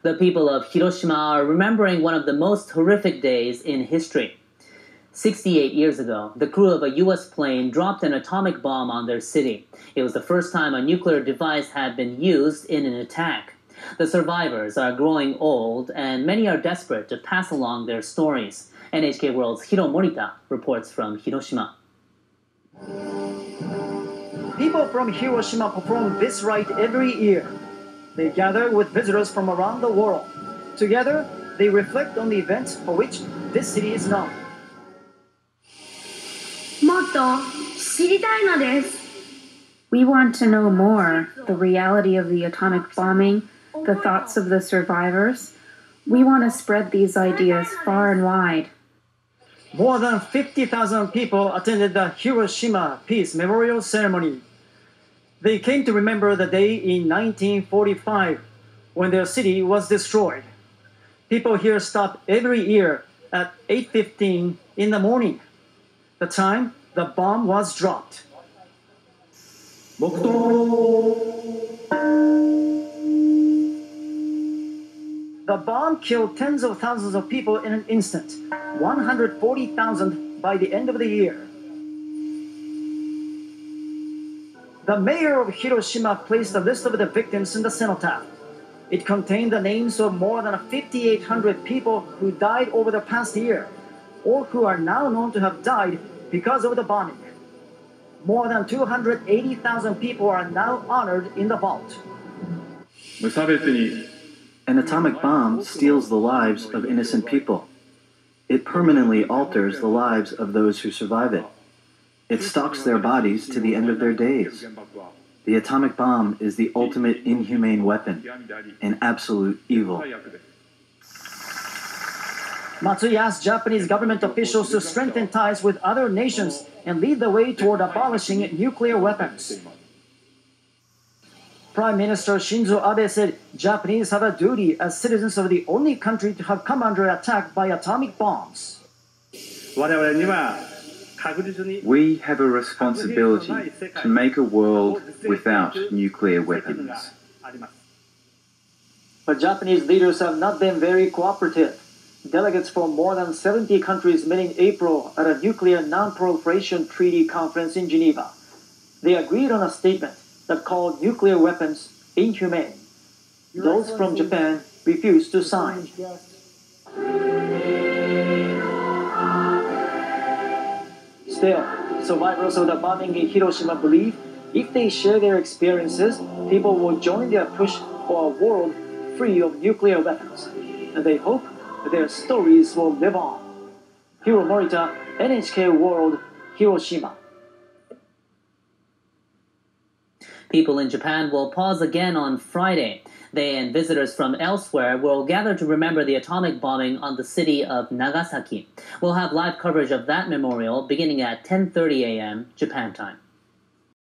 The people of Hiroshima are remembering one of the most horrific days in history. 68 years ago, the crew of a U.S. plane dropped an atomic bomb on their city. It was the first time a nuclear device had been used in an attack. The survivors are growing old, and many are desperate to pass along their stories. NHK World's Hiro Morita reports from Hiroshima. People from Hiroshima perform this rite every year. They gather with visitors from around the world. Together, they reflect on the events for which this city is known. We want to know more, the reality of the atomic bombing, the thoughts of the survivors. We want to spread these ideas far and wide. More than 50,000 people attended the Hiroshima Peace Memorial Ceremony. They came to remember the day in 1945 when their city was destroyed. People here stop every year at 8:15 in the morning, the time the bomb was dropped. The bomb killed tens of thousands of people in an instant, 140,000 by the end of the year. The mayor of Hiroshima placed a list of the victims in the cenotaph. It contained the names of more than 5,800 people who died over the past year, or who are now known to have died because of the bombing. More than 280,000 people are now honored in the vault. An atomic bomb steals the lives of innocent people. It permanently alters the lives of those who survive it. It stalks their bodies to the end of their days. The atomic bomb is the ultimate inhumane weapon, an absolute evil. Matsui asked Japanese government officials to strengthen ties with other nations and lead the way toward abolishing nuclear weapons. Prime Minister Shinzo Abe said Japanese have a duty as citizens of the only country to have come under attack by atomic bombs. We have a responsibility to make a world without nuclear weapons. But Japanese leaders have not been very cooperative. Delegates from more than 70 countries met in April at a nuclear non-proliferation treaty conference in Geneva. They agreed on a statement that called nuclear weapons inhumane. Those from Japan refused to sign. Still, survivors of the bombing in Hiroshima believe if they share their experiences, people will join their push for a world free of nuclear weapons. And they hope their stories will live on. Hiro Morita, NHK World, Hiroshima. People in Japan will pause again on Friday. They and visitors from elsewhere will gather to remember the atomic bombing on the city of Nagasaki. We'll have live coverage of that memorial beginning at 10:30 a.m. Japan time.